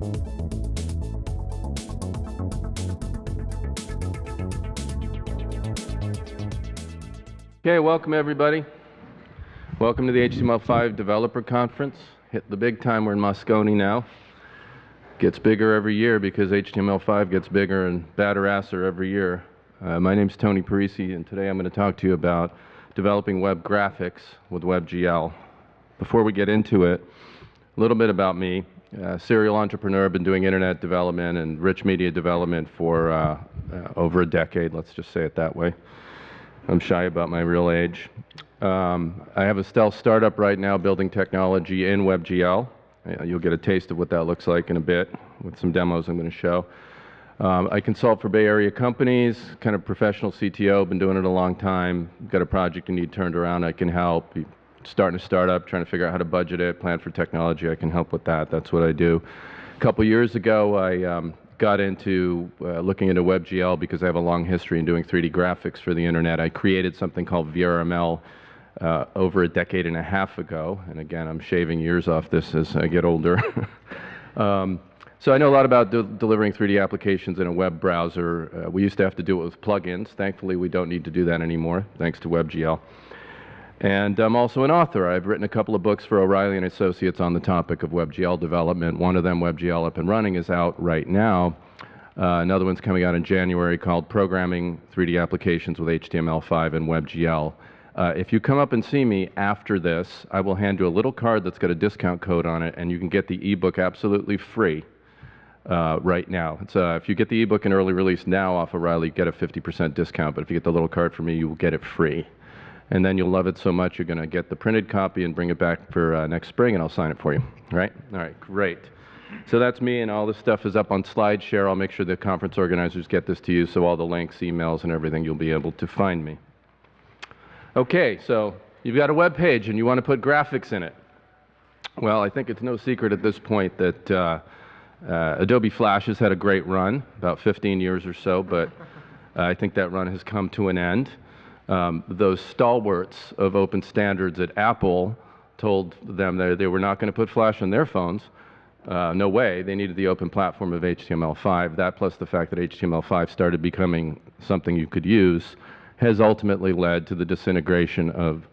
Okay, welcome everybody. Welcome to the HTML5 Developer Conference. Hit the big time. We're in Moscone now. Gets bigger every year because HTML5 gets bigger and badder-asser every year. My name's Tony Parisi, and today I'm going to talk to you about developing web graphics with WebGL. Before we get into it, a little bit about me. Serial entrepreneur, been doing internet development and rich media development for over a decade, let's just say it that way. I'm shy about my real age. I have a stealth startup right now building technology in WebGL. You'll get a taste of what that looks like in a bit with some demos I'm going to show. I consult for Bay Area companies, kind of professional CTO, been doing it a long time. Got a project you need turned around, I can help. Starting a startup, trying to figure out how to budget it, plan for technology, I can help with that. That's what I do. A couple years ago, I got into looking into WebGL because I have a long history in doing 3D graphics for the internet. I created something called VRML over a decade and a half ago, and again, I'm shaving years off this as I get older. So I know a lot about delivering 3D applications in a web browser. We used to have to do it with plugins. Thankfully, we don't need to do that anymore, thanks to WebGL. And I'm also an author. I've written a couple of books for O'Reilly & Associates on the topic of WebGL development. One of them, WebGL Up and Running, is out right now. Another one's coming out in January called Programming 3D Applications with HTML5 and WebGL. If you come up and see me after this, I will hand you a little card that's got a discount code on it, and you can get the ebook absolutely free right now. If you get the ebook in early release now off O'Reilly, you get a 50% discount, but if you get the little card from me, you will get it free. And then you'll love it so much you're going to get the printed copy and bring it back for next spring, and I'll sign it for you. Right? All right, great. So that's me, and all this stuff is up on SlideShare. I'll make sure the conference organizers get this to you, so all the links, emails, and everything, you'll be able to find me. Okay, so you've got a web page, and you want to put graphics in it. Well, I think it's no secret at this point that Adobe Flash has had a great run, about 15 years or so, but I think that run has come to an end. Those stalwarts of open standards at Apple told them that they were not going to put Flash on their phones. No way. They needed the open platform of HTML5. That plus the fact that HTML5 started becoming something you could use has ultimately led to the disintegration of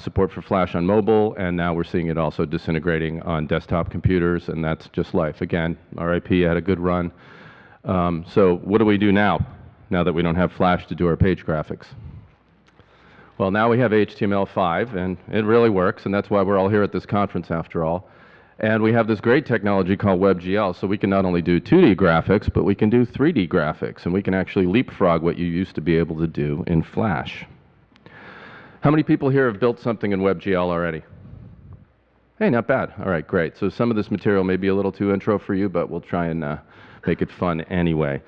support for Flash on mobile, and now we're seeing it also disintegrating on desktop computers, and that's just life. Again, RIP had a good run. So what do we do now that we don't have Flash to do our page graphics? Well, now we have HTML5, and it really works, and that's why we're all here at this conference after all. And we have this great technology called WebGL, so we can not only do 2D graphics, but we can do 3D graphics, and we can actually leapfrog what you used to be able to do in Flash. How many people here have built something in WebGL already? Hey, not bad. All right, great. So some of this material may be a little too intro for you, but we'll try and make it fun anyway.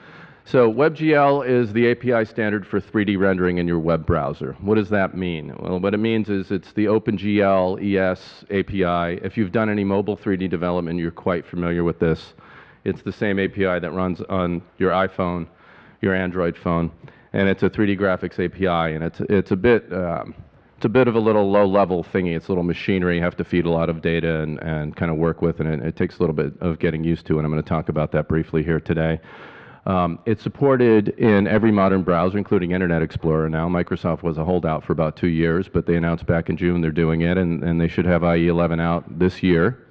So WebGL is the API standard for 3D rendering in your web browser. What does that mean? Well, what it means is it's the OpenGL ES API. If you've done any mobile 3D development, you're quite familiar with this. It's the same API that runs on your iPhone, your Android phone, and it's a 3D graphics API, and it's a bit of a little low-level thingy. It's a little machinery you have to feed a lot of data and kind of work with, and it takes a little bit of getting used to, and I'm going to talk about that briefly here today. It's supported in every modern browser, including Internet Explorer now. Microsoft was a holdout for about 2 years, but they announced back in June they're doing it, and they should have IE 11 out this year.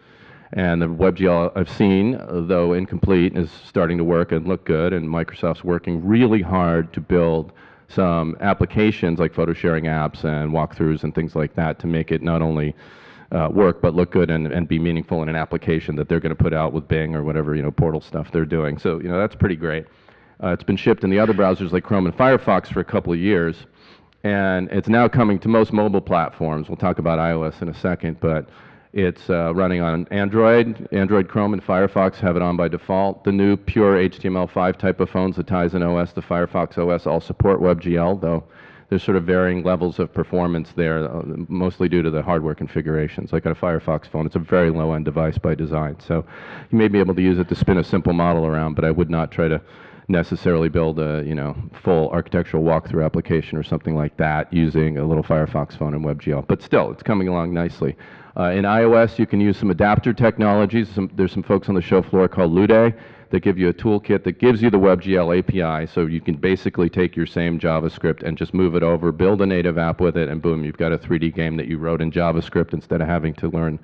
And the WebGL I've seen, though incomplete, is starting to work and look good, and Microsoft's working really hard to build some applications like photo sharing apps and walkthroughs and things like that to make it not only work, but look good and be meaningful in an application that they're going to put out with Bing or whatever, portal stuff they're doing. So, that's pretty great. It's been shipped in the other browsers like Chrome and Firefox for a couple of years, and it's now coming to most mobile platforms. We'll talk about iOS in a second, but it's running on Android. Android, Chrome, and Firefox have it on by default. The new pure HTML5 type of phones, the Tizen OS, the Firefox OS, all support WebGL, though there's sort of varying levels of performance there, mostly due to the hardware configurations. Like on a Firefox phone, it's a very low-end device by design. So you may be able to use it to spin a simple model around, but I would not try to necessarily build a full architectural walkthrough application or something like that using a little Firefox phone and WebGL. But still, it's coming along nicely. In iOS, you can use some adapter technologies. There's some folks on the show floor called Lude that give you a toolkit that gives you the WebGL API, so you can basically take your same JavaScript and just move it over, build a native app with it, and boom, you've got a 3D game that you wrote in JavaScript instead of having to learn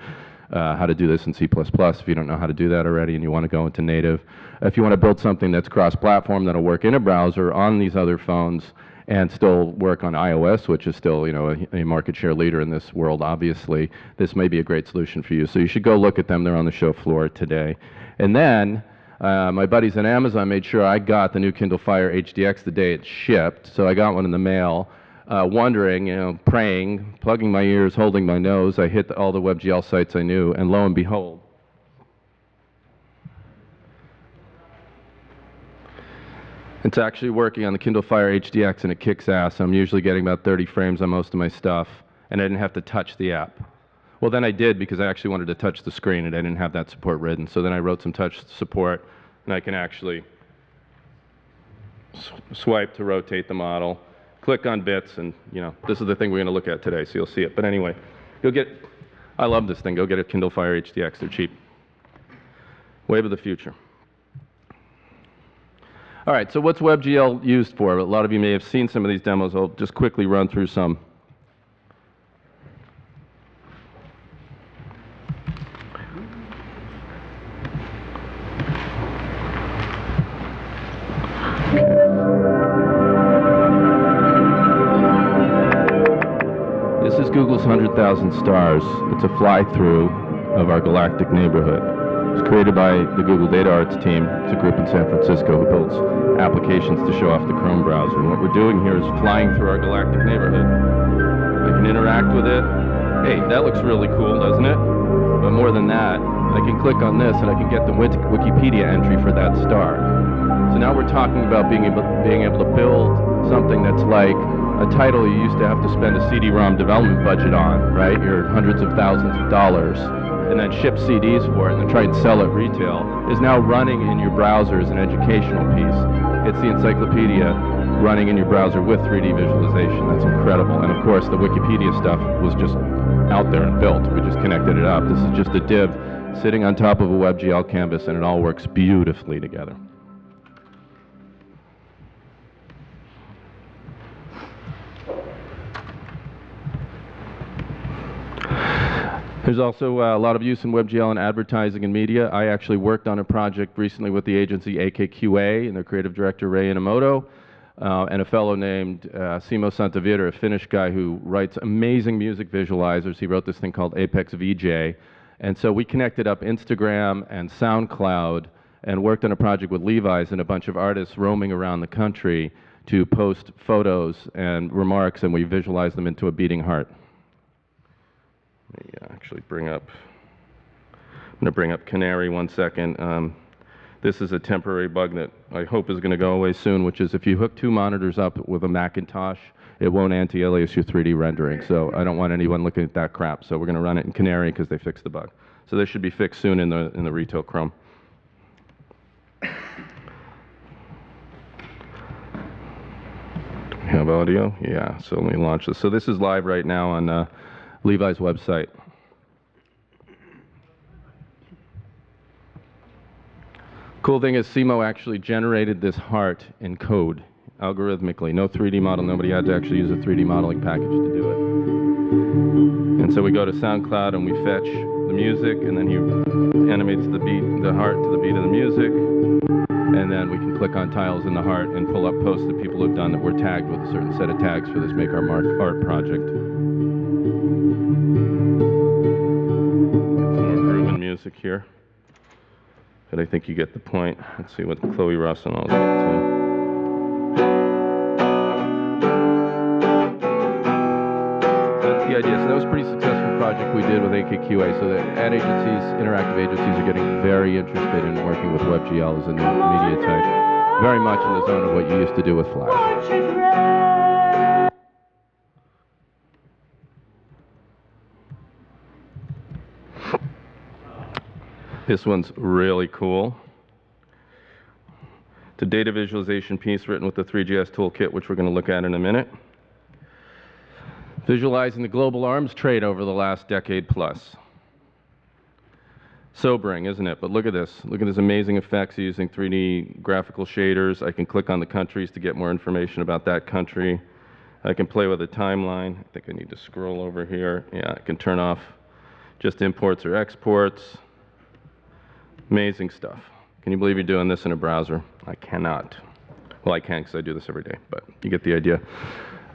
how to do this in C++ if you don't know how to do that already and you want to go into native. If you want to build something that's cross-platform that'll work in a browser on these other phones and still work on iOS, which is still a market share leader in this world, obviously, this may be a great solution for you. So you should go look at them. They're on the show floor today. And then my buddies at Amazon made sure I got the new Kindle Fire HDX the day it shipped. So I got one in the mail. Wondering, praying, plugging my ears, holding my nose. I hit all the WebGL sites I knew, and lo and behold, it's actually working on the Kindle Fire HDX, and it kicks ass. I'm usually getting about 30 frames on most of my stuff, and I didn't have to touch the app. Well, then I did, because I actually wanted to touch the screen, and I didn't have that support written. So then I wrote some touch support, and I can actually swipe to rotate the model. Click on bits, and this is the thing we're going to look at today, so you'll see it. But anyway, I love this thing. Go get a Kindle Fire HDX. They're cheap. Wave of the future. All right, so what's WebGL used for? A lot of you may have seen some of these demos. I'll just quickly run through some. This is Google's 100,000 stars. It's a fly-through of our galactic neighborhood. It was created by the Google Data Arts team. It's a group in San Francisco who builds applications to show off the Chrome browser. And what we're doing here is flying through our galactic neighborhood. I can interact with it. Hey, that looks really cool, doesn't it? But more than that, I can click on this and I can get the Wikipedia entry for that star. So now we're talking about being able to build something that's like a title you used to have to spend a CD-ROM development budget on, right? Your hundreds of thousands of dollars, and then ship CDs for it and then try and sell it retail, is now running in your browser as an educational piece. It's the encyclopedia running in your browser with 3D visualization. That's incredible. And of course, the Wikipedia stuff was just out there and built. We just connected it up. This is just a div sitting on top of a WebGL canvas, and it all works beautifully together. There's also a lot of use in WebGL in advertising and media. I actually worked on a project recently with the agency AKQA and their creative director Ray Inamoto, and a fellow named Simo Santavira, a Finnish guy who writes amazing music visualizers. He wrote this thing called Apex VJ. And so we connected up Instagram and SoundCloud and worked on a project with Levi's and a bunch of artists roaming around the country to post photos and remarks, and we visualized them into a beating heart. Let me actually I'm going to bring up Canary 1 second. This is a temporary bug that I hope is going to go away soon, which is if you hook two monitors up with a Macintosh, it won't anti-alias your 3D rendering. So I don't want anyone looking at that crap. So we're going to run it in Canary because they fixed the bug. So this should be fixed soon in the retail Chrome. Do we have audio? Yeah, so let me launch this. So this is live right now on Levi's website. Cool thing is Simo actually generated this heart in code, algorithmically. No 3D model. Nobody had to actually use a 3D modeling package to do it. And so we go to SoundCloud and we fetch the music, and then he animates the heart to the beat of the music. And then we can click on tiles in the heart and pull up posts that people have done that were tagged with a certain set of tags for this Make Our Mark art project. Some more grooving music here. But I think you get the point. Let's see what Chloe Ross and all get to. The idea. So that was a pretty successful project we did with AKQA. So the ad agencies, interactive agencies, are getting very interested in working with WebGL as a new media type. Very much in the zone of what you used to do with Flash. This one's really cool. It's a data visualization piece written with the Three.js toolkit, which we're going to look at in a minute. Visualizing the global arms trade over the last decade plus. Sobering, isn't it? But look at this. Look at this amazing effects using 3D graphical shaders. I can click on the countries to get more information about that country. I can play with a timeline. I think I need to scroll over here. Yeah, I can turn off just imports or exports. Amazing stuff. Can you believe you're doing this in a browser? I cannot. Well, I can because I do this every day, but you get the idea.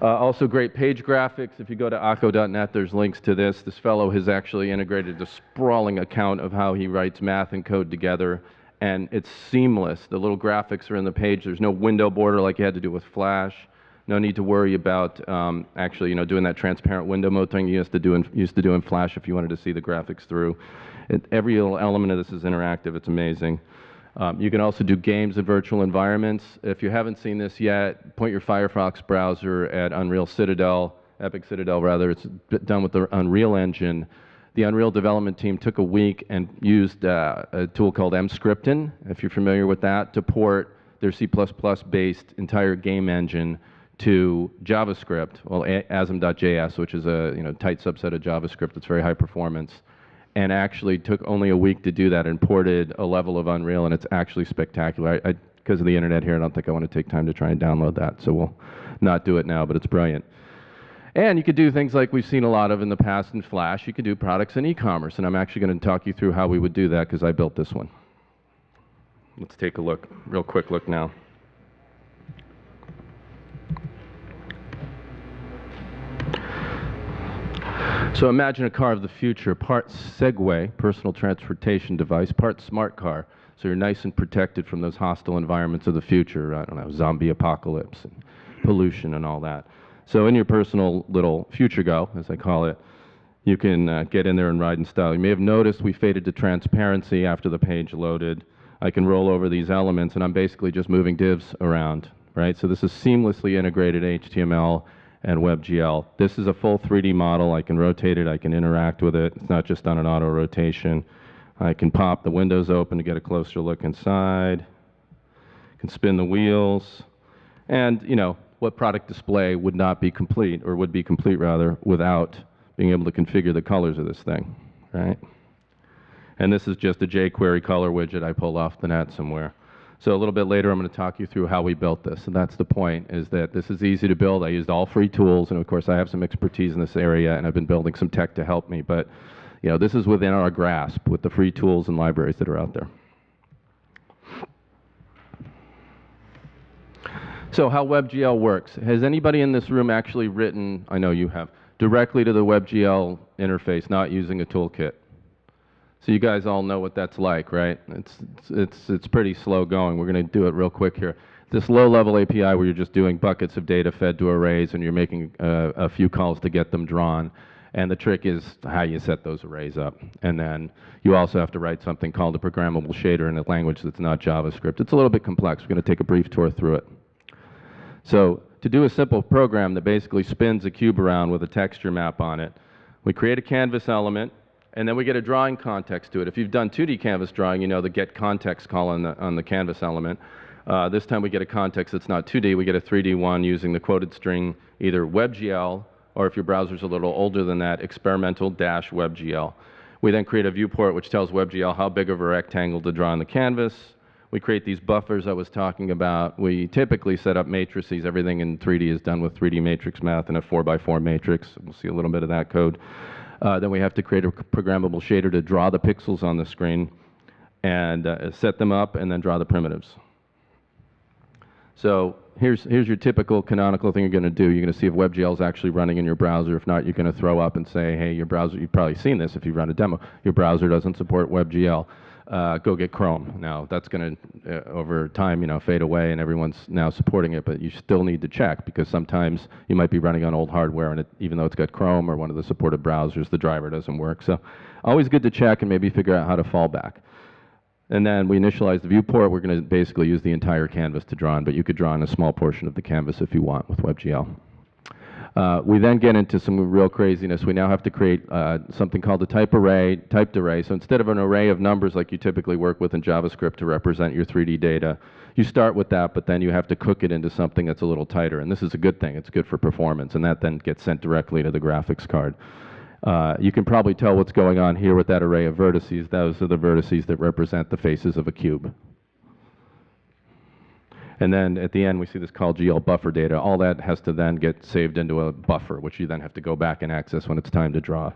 Also great page graphics. If you go to akko.net, there's links to this. This fellow has actually integrated a sprawling account of how he writes math and code together, and it's seamless. The little graphics are in the page. There's no window border like you had to do with Flash. No need to worry about actually, doing that transparent window mode thing you used to do in Flash if you wanted to see the graphics through. Every little element of this is interactive. It's amazing. You can also do games in virtual environments. If you haven't seen this yet, point your Firefox browser at Unreal Citadel, Epic Citadel rather. It's done with the Unreal Engine. The Unreal development team took a week and used a tool called mscripten, if you're familiar with that, to port their C++-based entire game engine to JavaScript, well, asm.js, which is a tight subset of JavaScript that's very high performance, and actually took only a week to do that and ported a level of Unreal, and it's actually spectacular. Because of the internet here, I don't think I want to take time to try and download that, so we'll not do it now, but it's brilliant. And you could do things like we've seen a lot of in the past in Flash. You could do products in e-commerce, and I'm actually going to talk you through how we would do that because I built this one. Let's take a look, real quick look now. So imagine a car of the future, part Segway, personal transportation device, part smart car. So you're nice and protected from those hostile environments of the future, I don't know, zombie apocalypse and pollution and all that. So in your personal little future go, as I call it, you can get in there and ride in style. You may have noticed we faded to transparency after the page loaded. I can roll over these elements, and I'm basically just moving divs around, right? So this is seamlessly integrated HTML and WebGL. This is a full 3D model. I can rotate it. I can interact with it. It's not just on an auto rotation. I can pop the windows open to get a closer look inside. I can spin the wheels. And, what product display would not be complete, or would be complete rather, without being able to configure the colors of this thing, right? And this is just a jQuery color widget I pulled off the net somewhere. So a little bit later, I'm going to talk you through how we built this. And that's the point, is that this is easy to build. I used all free tools, and of course, I have some expertise in this area, and I've been building some tech to help me. But, this is within our grasp with the free tools and libraries that are out there. So how WebGL works. Has anybody in this room actually written, I know you have, directly to the WebGL interface, not using a toolkit? So you guys all know what that's like, right? It's pretty slow going. We're going to do it real quick here. This low-level API where you're just doing buckets of data fed to arrays and you're making a few calls to get them drawn. And the trick is how you set those arrays up. And then you also have to write something called a programmable shader in a language that's not JavaScript. It's a little bit complex. We're going to take a brief tour through it. So to do a simple program that basically spins a cube around with a texture map on it, we create a canvas element, and then we get a drawing context to it. If you've done 2D canvas drawing, you know the get context call on the canvas element. This time we get a context that's not 2D, we get a 3D one using the quoted string, either WebGL, or if your browser's a little older than that, experimental-WebGL. We then create a viewport which tells WebGL how big of a rectangle to draw on the canvas. We create these buffers I was talking about. We typically set up matrices. Everything in 3D is done with 3D matrix math and a 4x4 matrix. We'll see a little bit of that code. Then we have to create a programmable shader to draw the pixels on the screen and set them up and then draw the primitives. So here's your typical canonical thing you're going to do. You're going to see if WebGL is actually running in your browser. If not, you're going to throw up and say, hey, your browser, you've probably seen this if you run a demo, your browser doesn't support WebGL. Go get Chrome. Now, that's going to, over time, fade away, and everyone's now supporting it, but you still need to check, because sometimes you might be running on old hardware, and even though it's got Chrome or one of the supported browsers, the driver doesn't work. So always good to check and maybe figure out how to fall back. And then we initialize the viewport. We're going to basically use the entire canvas to draw on, but you could draw on a small portion of the canvas if you want with WebGL. We then get into some real craziness. We now have to create something called a typed array. So instead of an array of numbers like you typically work with in JavaScript to represent your 3D data, you start with that, but then you have to cook it into something that's a little tighter. And this is a good thing. It's good for performance, and that then gets sent directly to the graphics card. You can probably tell what's going on here with that array of vertices. Those are the vertices that represent the faces of a cube. And then at the end, we see this called GL buffer data. All that has to then get saved into a buffer, which you then have to go back and access when it's time to draw.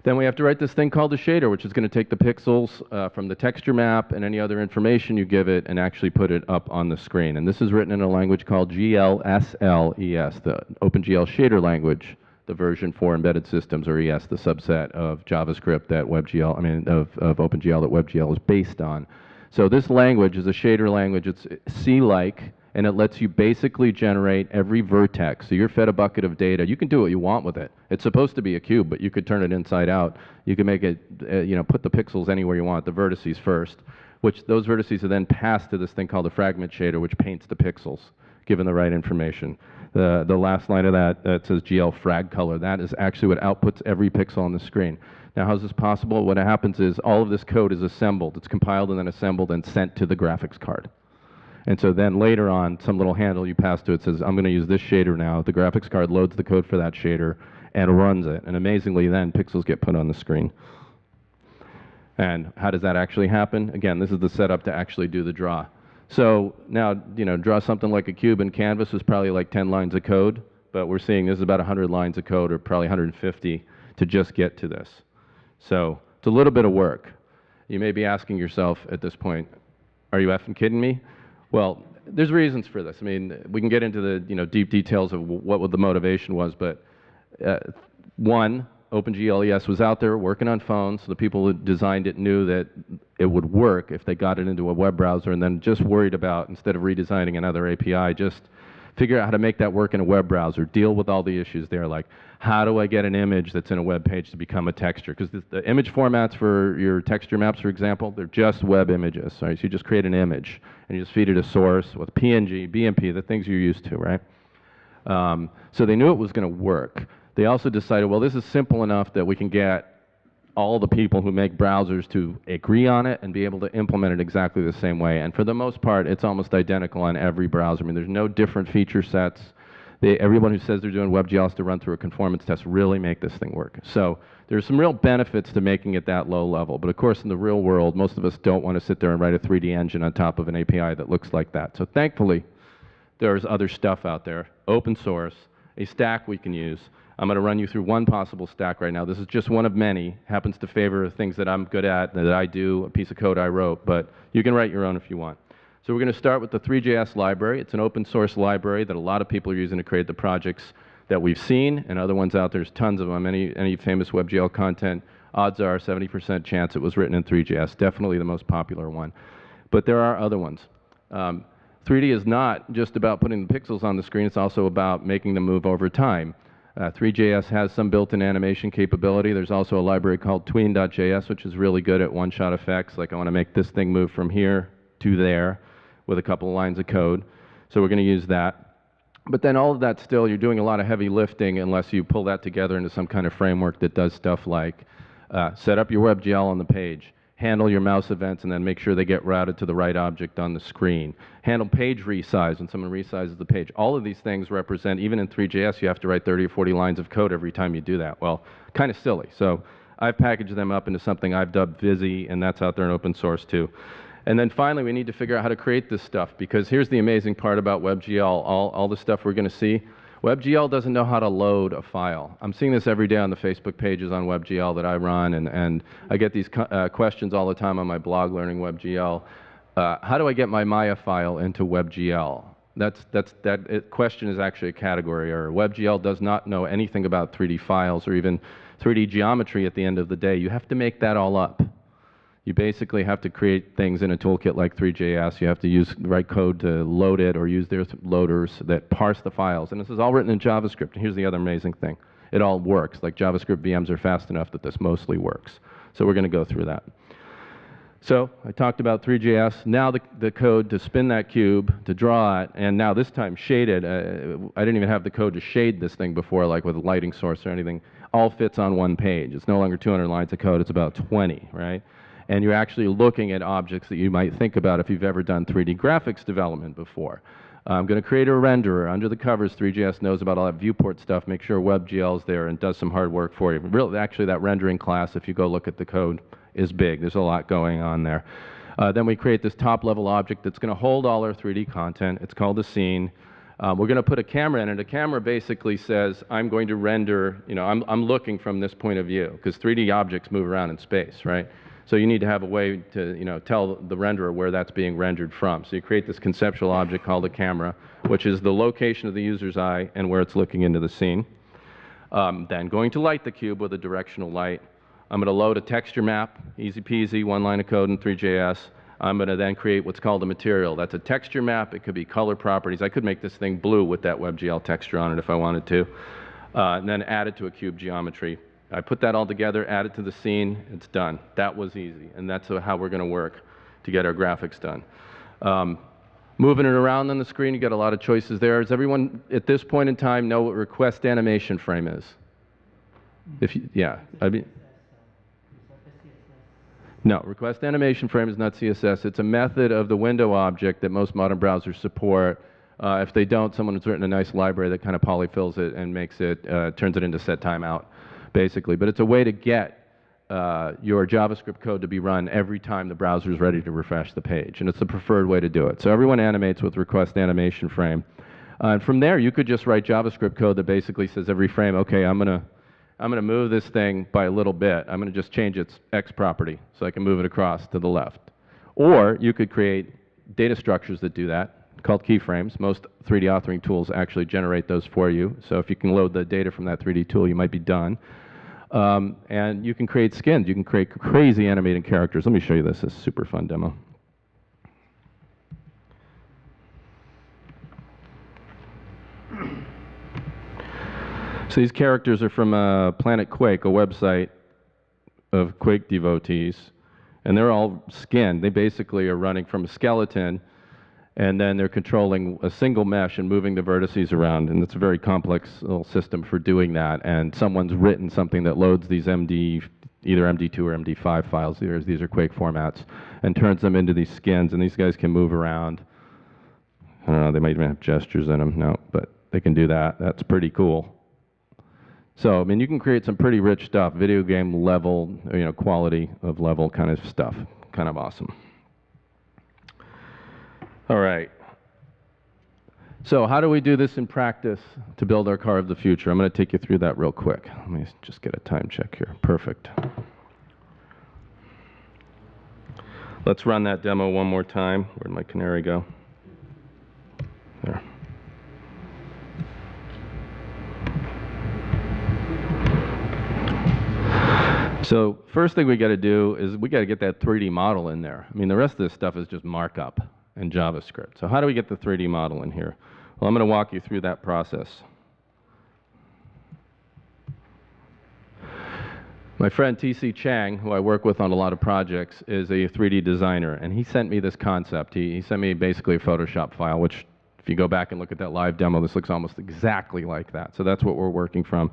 Then we have to write this thing called a shader, which is going to take the pixels from the texture map and any other information you give it and actually put it up on the screen. And this is written in a language called GLSLES, the OpenGL shader language, the version for embedded systems, or ES, the subset of JavaScript that WebGL, of OpenGL that WebGL is based on. So this language is a shader language. It's C-like, and it lets you basically generate every vertex. So you're fed a bucket of data. You can do what you want with it. It's supposed to be a cube, but you could turn it inside out. You can make it, put the pixels anywhere you want, the vertices first, which those vertices are then passed to this thing called a fragment shader, which paints the pixels, given the right information. The last line of that says GL frag color. That is actually what outputs every pixel on the screen. Now, how is this possible? What happens is all of this code is assembled. It's compiled and then assembled and sent to the graphics card. And so then later on, some little handle you pass to it says, I'm going to use this shader now. The graphics card loads the code for that shader and runs it. And amazingly, then pixels get put on the screen. And how does that actually happen? Again, this is the setup to actually do the draw. So now, draw something like a cube in Canvas is probably like 10 lines of code. But we're seeing this is about 100 lines of code, or probably 150, to just get to this. So it's a little bit of work. You may be asking yourself at this point, are you effing kidding me? Well, there's reasons for this. I mean, we can get into the deep details of what the motivation was, but one, OpenGL was out there working on phones. So the people who designed it knew that it would work if they got it into a web browser, and then just worried about, instead of redesigning another API, just figure out how to make that work in a web browser, deal with all the issues there, like how do I get an image that's in a web page to become a texture? Because the image formats for your texture maps, for example, they're just web images. Right? So you just create an image, and you just feed it a source with PNG, BMP, the things you're used to, right? So they knew it was going to work. They also decided, well, this is simple enough that we can get all the people who make browsers to agree on it and be able to implement it exactly the same way. And for the most part, it's almost identical on every browser. I mean, there's no different feature sets. Everyone who says they're doing WebGL has to run through a conformance test, really make this thing work. So there's some real benefits to making it that low level. But of course, in the real world, most of us don't want to sit there and write a 3D engine on top of an API that looks like that. So thankfully, there's other stuff out there, open source, a stack we can use. I'm going to run you through one possible stack right now. This is just one of many. Happens to favor things that I'm good at, that I do, a piece of code I wrote, but you can write your own if you want. So we're going to start with the Three.js library. It's an open source library that a lot of people are using to create the projects that we've seen, and other ones out there. There's tons of them. Any famous WebGL content, odds are 70% chance it was written in Three.js. Definitely the most popular one. But there are other ones. 3D is not just about putting the pixels on the screen. It's also about making them move over time. Three.js has some built-in animation capability. There's also a library called Tween.js, which is really good at one-shot effects. Like I want to make this thing move from here to there with a couple of lines of code. So we're going to use that. But then all of that still, you're doing a lot of heavy lifting unless you pull that together into some kind of framework that does stuff like set up your WebGL on the page, handle your mouse events, and then make sure they get routed to the right object on the screen. Handle page resize when someone resizes the page. All of these things represent, even in Three.js, you have to write 30 or 40 lines of code every time you do that. Well, kind of silly. So I've packaged them up into something I've dubbed Vizi, and that's out there in open source too. And then finally, we need to figure out how to create this stuff, because here's the amazing part about WebGL, all the stuff we're going to see. WebGL doesn't know how to load a file. I'm seeing this every day on the Facebook pages on WebGL that I run, and I get these questions all the time on my blog, Learning WebGL. How do I get my Maya file into WebGL? That question is actually a category error. WebGL does not know anything about 3D files or even 3D geometry at the end of the day. You have to make that all up. You basically have to create things in a toolkit like Three.js. You have to use the right code to load it or use their loaders that parse the files. And this is all written in JavaScript. And here's the other amazing thing. It all works. Like JavaScript VMs are fast enough that this mostly works. So we're going to go through that. So I talked about Three.js. Now the code to spin that cube, to draw it, and now this time shaded. I didn't even have the code to shade this thing before, like with a lighting source or anything. All fits on one page. It's no longer 200 lines of code. It's about 20, right? And you're actually looking at objects that you might think about if you've ever done 3D graphics development before. I'm going to create a renderer. Under the covers, Three.js knows about all that viewport stuff. Make sure WebGL is there and does some hard work for you. Really, actually, that rendering class, if you go look at the code, is big. There's a lot going on there. Then we create this top-level object that's going to hold all our 3D content. It's called a scene. We're going to put a camera in it. A camera basically says, I'm going to render, I'm looking from this point of view, because 3D objects move around in space, right? So you need to have a way to, tell the renderer where that's being rendered from. So you create this conceptual object called a camera, which is the location of the user's eye and where it's looking into the scene. Then going to light the cube with a directional light. I'm going to load a texture map, easy peasy, one line of code in Three.js. I'm going to then create what's called a material. That's a texture map. It could be color properties. I could make this thing blue with that WebGL texture on it if I wanted to. And then add it to a cube geometry. I put that all together, add it to the scene, it's done. That was easy, and that's how we're going to work to get our graphics done. Moving it around on the screen, you get a lot of choices there. Does everyone at this point in time know what request animation frame is? No, request animation frame is not CSS. It's a method of the window object that most modern browsers support. If they don't, someone has written a nice library that kind of polyfills it and makes it, turns it into set timeout, basically. But it's a way to get your JavaScript code to be run every time the browser is ready to refresh the page. And it's the preferred way to do it. So everyone animates with request animation frame. And from there, you could just write JavaScript code that basically says every frame, okay, I'm going to move this thing by a little bit. I'm going to just change its X property so I can move it across to the left. Or you could create data structures that do that, called keyframes. Most 3D authoring tools actually generate those for you. So if you can load the data from that 3D tool, you might be done. And you can create skins. You can create crazy animated characters. Let me show you this. It's a super fun demo. So these characters are from Planet Quake, a website of Quake devotees, and they're all skinned. They basically are running from a skeleton, and then they're controlling a single mesh and moving the vertices around, and it's a very complex little system for doing that, and someone's written something that loads these either MD2 or MD5 files, these are Quake formats, and turns them into these skins, and these guys can move around. I don't know, they might even have gestures in them, no, but they can do that. That's pretty cool. So, I mean, you can create some pretty rich stuff, video game level, quality of level kind of stuff. Kind of awesome. All right. So how do we do this in practice to build our car of the future? I'm going to take you through that real quick. Let me just get a time check here. Perfect. Let's run that demo one more time. Where'd my canary go? There. So first thing we got to do is we got to get that 3D model in there. I mean, the rest of this stuff is just markup and JavaScript. So how do we get the 3D model in here? Well, I'm going to walk you through that process. My friend TC Chang, who I work with on a lot of projects, is a 3D designer, and he sent me this concept. He sent me basically a Photoshop file, which if you go back and look at that live demo, this looks almost exactly like that. So that's what we're working from.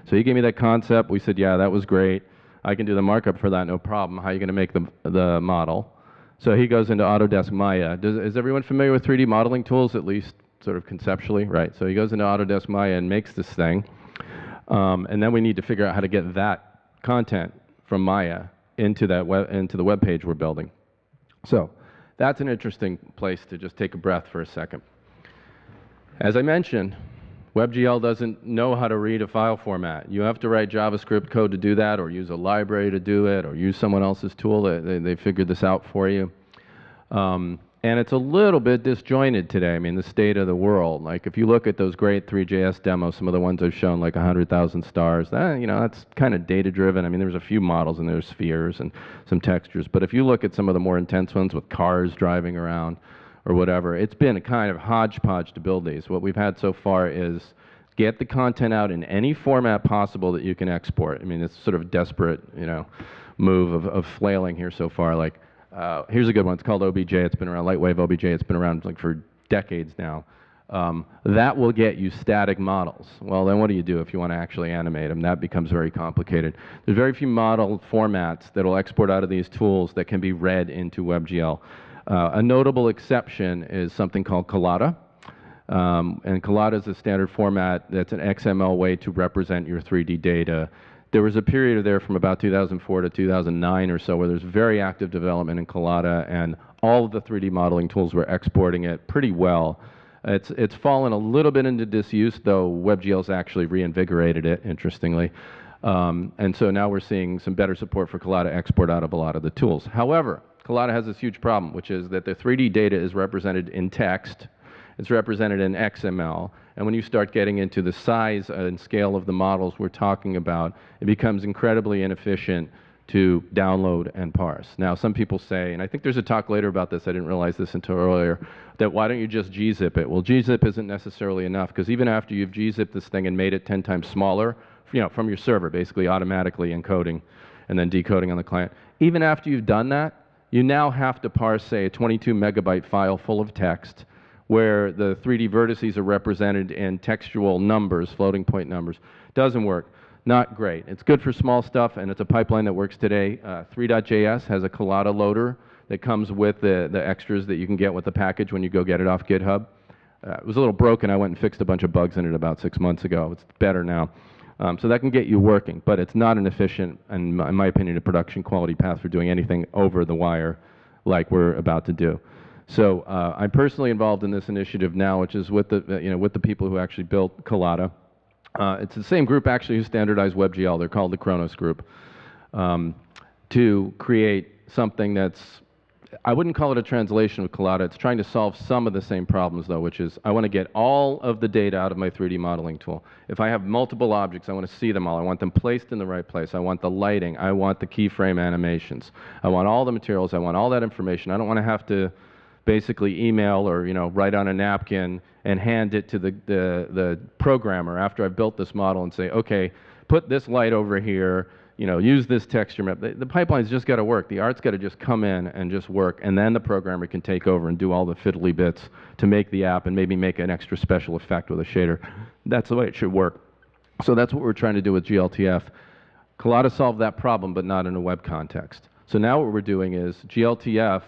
So he gave me that concept. We said, yeah, that was great. I can do the markup for that, no problem. How are you going to make the model? So he goes into Autodesk Maya. Is everyone familiar with 3D modeling tools, at least sort of conceptually? Right. So he goes into Autodesk Maya and makes this thing. And then we need to figure out how to get that content from Maya into the web page we're building. So that's an interesting place to just take a breath for a second. As I mentioned, WebGL doesn't know how to read a file format. You have to write JavaScript code to do that, or use a library to do it, or use someone else's tool. They figured this out for you. And it's a little bit disjointed today. I mean, the state of the world. Like, if you look at those great Three.js demos, some of the ones I've shown, like 100,000 stars, that's kind of data-driven. I mean, there's a few models, and there's spheres and some textures. But if you look at some of the more intense ones with cars driving around, or whatever, it's been a kind of hodgepodge to build these. What we've had so far is get the content out in any format possible that you can export. I mean, it's sort of a desperate, move of flailing here so far. Like, Here's a good one. It's called OBJ. It's been around, Lightwave OBJ. It's been around like for decades now. That will get you static models. Well, then what do you do if you want to actually animate them? That becomes very complicated. There's very few model formats that will export out of these tools that can be read into WebGL. A notable exception is something called Collada. And Collada is a standard format that's an XML way to represent your 3D data. There was a period there from about 2004 to 2009 or so where there's very active development in Collada, and all of the 3D modeling tools were exporting it pretty well. It's fallen a little bit into disuse, though WebGL's actually reinvigorated it, interestingly. And so now we're seeing some better support for Collada export out of a lot of the tools. However, Collada has this huge problem, which is that the 3D data is represented in text, it's represented in XML, and when you start getting into the size and scale of the models we're talking about, it becomes incredibly inefficient to download and parse. Now, some people say, and I think there's a talk later about this, I didn't realize this until earlier, that why don't you just gzip it? Well, gzip isn't necessarily enough, because even after you've gzipped this thing and made it 10 times smaller, from your server, basically automatically encoding and then decoding on the client, even after you've done that, you now have to parse, say, a 22 megabyte file full of text, where the 3D vertices are represented in textual numbers, floating point numbers. Doesn't work. Not great. It's good for small stuff, and it's a pipeline that works today. Three.js has a Collada loader that comes with the extras that you can get with the package when you go get it off GitHub. It was a little broken. I went and fixed a bunch of bugs in it about 6 months ago. It's better now. So that can get you working, but it's not an efficient, and in my opinion, a production quality path for doing anything over the wire like we're about to do. So I'm personally involved in this initiative now, which is with the, with the people who actually built Collada. It's the same group actually who standardized WebGL. They're called the Kronos Group, to create something that's, I wouldn't call it a translation of Collada. It's trying to solve some of the same problems, though, which is I want to get all of the data out of my 3D modeling tool. If I have multiple objects, I want to see them all. I want them placed in the right place. I want the lighting. I want the keyframe animations. I want all the materials. I want all that information. I don't want to have to basically email or write on a napkin and hand it to the programmer after I've built this model and say, okay, put this light over here, use this texture map. The pipeline's just got to work. The art's got to just come in and just work, and then the programmer can take over and do all the fiddly bits to make the app and maybe make an extra special effect with a shader. That's the way it should work. So that's what we're trying to do with GLTF. Collada solved that problem, but not in a web context. So now what we're doing is GLTF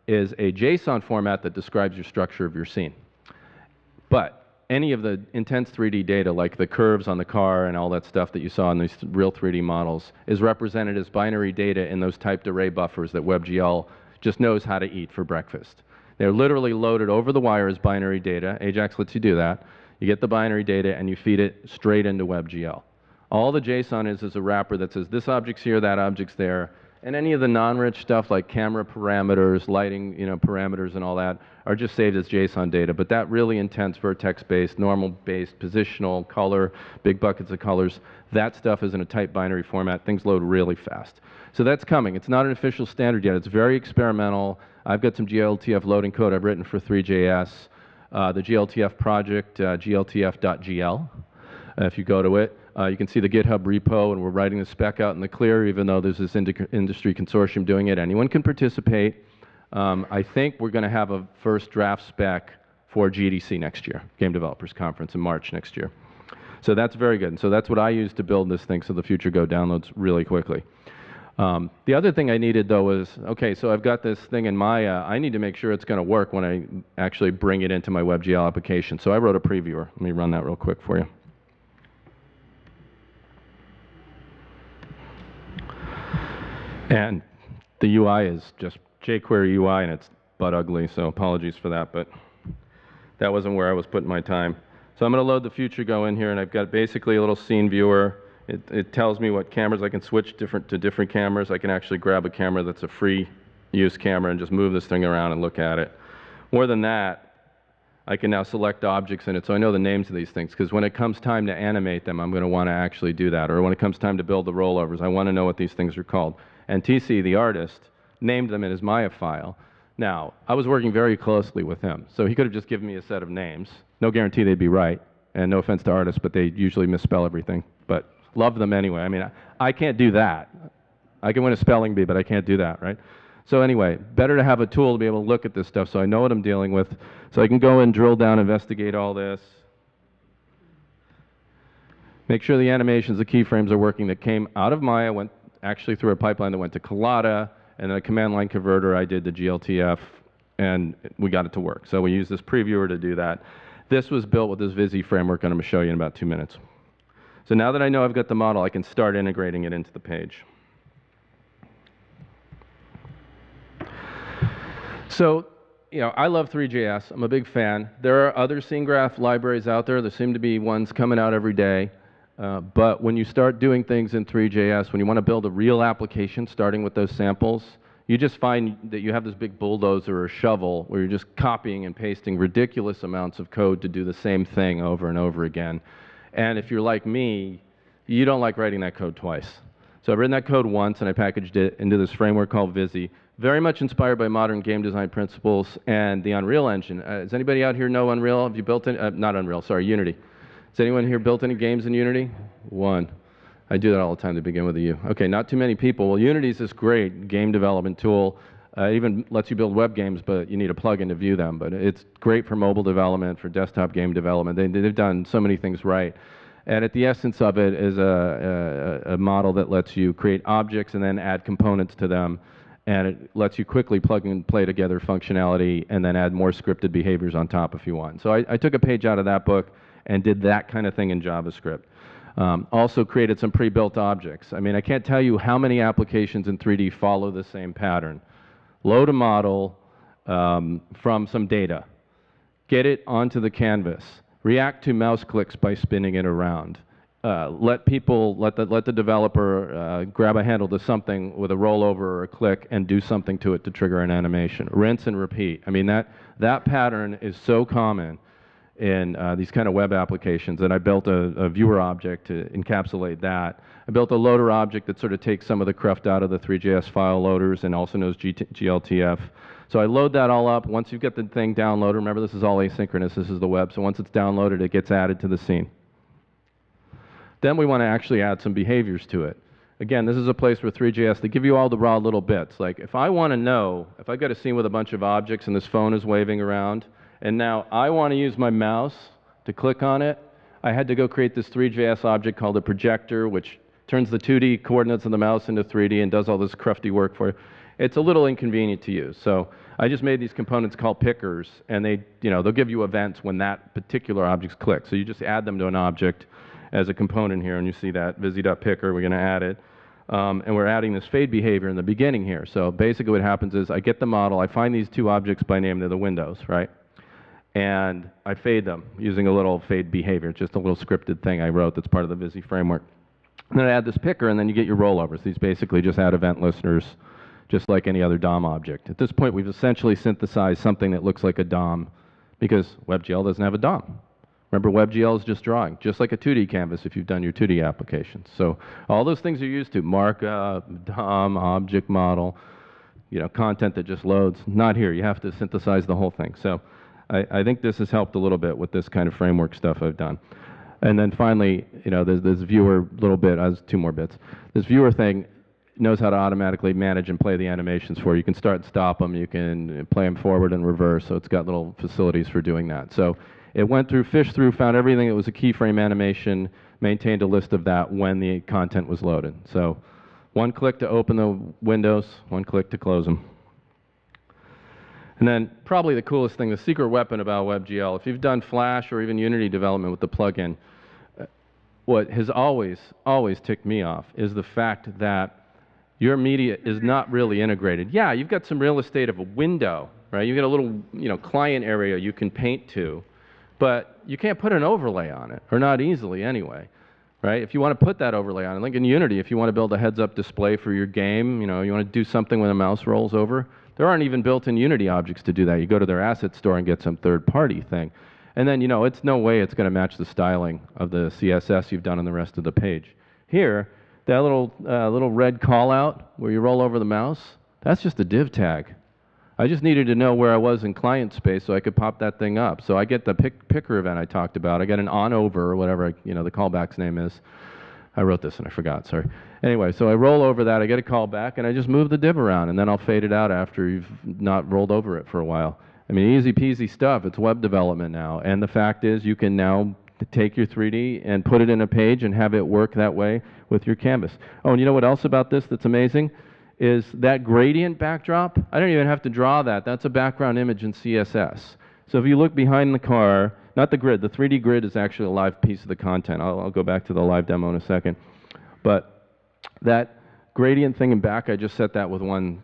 is a JSON format that describes your structure of your scene. But any of the intense 3D data, like the curves on the car and all that stuff that you saw in these real 3D models, is represented as binary data in those typed array buffers that WebGL just knows how to eat for breakfast. They're literally loaded over the wire as binary data. Ajax lets you do that. You get the binary data and you feed it straight into WebGL. All the JSON is a wrapper that says this object's here, that object's there, and any of the non-rich stuff like camera parameters, lighting, parameters and all that are just saved as JSON data. But that really intense vertex-based, normal-based, positional, color, big buckets of colors, that stuff is in a tight binary format. Things load really fast. So that's coming. It's not an official standard yet. It's very experimental. I've got some GLTF loading code I've written for Three.js. The GLTF project, gltf.gl. If you go to it, you can see the GitHub repo, and we're writing the spec out in the clear, even though there's this industry consortium doing it. Anyone can participate. I think we're going to have a first draft spec for GDC next year, Game Developers Conference in March next year. So that's very good. And so that's what I use to build this thing so the future Go downloads really quickly. The other thing I needed, though, was, okay, so I've got this thing in Maya. I need to make sure it's going to work when I actually bring it into my WebGL application. So I wrote a previewer. Let me run that real quick for you. And the UI is just jQuery UI, and it's butt ugly, so apologies for that, but that wasn't where I was putting my time. So I'm going to load the future Go in here, and I've got basically a little scene viewer. It tells me what cameras I can switch to different cameras. I can actually grab a camera that's a free use camera and just move this thing around and look at it. More than that, I can now select objects in it, so I know the names of these things, because when it comes time to animate them, I'm going to want to actually do that. Or when it comes time to build the rollovers, I want to know what these things are called. And TC, the artist, named them in his Maya file. Now, I was working very closely with him, so he could have just given me a set of names. No guarantee they'd be right, and no offense to artists, but they usually misspell everything. But love them anyway. I mean, I can't do that. I can win a spelling bee, but I can't do that, right? So anyway, better to have a tool to be able to look at this stuff so I know what I'm dealing with, so I can go and drill down, investigate all this. Make sure the animations, the keyframes are working that came out of Maya, went actually through a pipeline that went to Collada, and then a command line converter, I did the GLTF, and we got it to work. So we use this previewer to do that. This was built with this Vizi framework, and I'm going to show you in about 2 minutes. So now that I know I've got the model, I can start integrating it into the page. So, you know, I love Three.js. I'm a big fan. There are other scene graph libraries out there. There seem to be ones coming out every day. But when you start doing things in Three.js, when you want to build a real application, starting with those samples, you just find that you have this big bulldozer or shovel where you're just copying and pasting ridiculous amounts of code to do the same thing over and over again. And if you're like me, you don't like writing that code twice. So I've written that code once, and I packaged it into this framework called Vizi, very much inspired by modern game design principles and the Unreal Engine. Does anybody out here know Unreal? Have you built any? Not Unreal, sorry, Unity. Has anyone here built any games in Unity? One. I do that all the time to begin with a U. Okay, not too many people. Well, Unity is this great game development tool. It even lets you build web games, but you need a plugin to view them. But it's great for mobile development, for desktop game development. They've done so many things right. And at the essence of it is a model that lets you create objects and then add components to them. And it lets you quickly plug and play together functionality and then add more scripted behaviors on top if you want. So I took a page out of that book and did that kind of thing in JavaScript. Also created some pre-built objects. I mean, I can't tell you how many applications in 3D follow the same pattern. Load a model from some data. Get it onto the canvas. React to mouse clicks by spinning it around. Let the developer grab a handle to something with a rollover or a click and do something to it to trigger an animation. Rinse and repeat. I mean, that pattern is so common in these kind of web applications that I built a viewer object to encapsulate that. I built a loader object that sort of takes some of the cruft out of the Three.js file loaders and also knows GLTF. So I load that all up. Once you've got the thing downloaded, remember this is all asynchronous, this is the web, so once it's downloaded, it gets added to the scene. Then we want to actually add some behaviors to it. Again, this is a place where Three.js, they give you all the raw little bits. Like if I want to know, if I've got a scene with a bunch of objects and this phone is waving around, and now I want to use my mouse to click on it, I had to go create this Three.js object called a projector, which turns the 2D coordinates of the mouse into 3D and does all this crufty work for you. It's a little inconvenient to use. So I just made these components called pickers, and they'll give you events when that particular object's clicked. So you just add them to an object as a component here, and you see that vizi.picker, we're going to add it. And we're adding this fade behavior in the beginning here. So basically what happens is I get the model, I find these two objects by name, they're the windows, right? And I fade them using a little fade behavior. It's just a little scripted thing I wrote that's part of the Vizi framework. And then I add this picker, and then you get your rollovers. These basically just add event listeners, just like any other DOM object. At this point, we've essentially synthesized something that looks like a DOM, because WebGL doesn't have a DOM. Remember, WebGL is just drawing, just like a 2D canvas if you've done your 2D applications. So all those things you're used to, markup, DOM, object model, content that just loads, not here. You have to synthesize the whole thing. So I think this has helped a little bit with this kind of framework stuff I've done. And then finally, there's this viewer little bit, as 2 more bits. This viewer thing knows how to automatically manage and play the animations for you. You can start and stop them. You can play them forward and reverse. So it's got little facilities for doing that. So it went through, fished through, found everything that was a keyframe animation, maintained a list of that when the content was loaded. So 1 click to open the windows, 1 click to close them. And then probably the coolest thing, the secret weapon about WebGL, if you've done Flash or even Unity development with the plugin, what has always ticked me off is the fact that your media is not really integrated. Yeah, you've got some real estate of a window, right? You've got a little client area you can paint to, but you can't put an overlay on it, or not easily anyway, right? If you want to put that overlay on it, like in Unity, if you want to build a heads-up display for your game, you want to do something when a mouse rolls over, there aren't even built-in Unity objects to do that. You go to their asset store and get some third-party thing. And then, it's no way it's going to match the styling of the CSS you've done on the rest of the page. Here, that little red call-out where you roll over the mouse, that's just a div tag. I just needed to know where I was in client space so I could pop that thing up. So I get the picker event I talked about. I get an on-over, or whatever the callback's name is. I wrote this and I forgot, sorry. Anyway, so I roll over that, I get a call back, and I just move the div around, and then I'll fade it out after you've not rolled over it for a while. I mean, easy peasy stuff. It's web development now. And the fact is, you can now take your 3D and put it in a page and have it work that way with your canvas. Oh, and you know what else about this that's amazing? Is that gradient backdrop. I don't even have to draw that. That's a background image in CSS. So if you look behind the car, not the grid, the 3D grid is actually a live piece of the content. I'll go back to the live demo in a second. But that gradient thing in back, I just set that with one,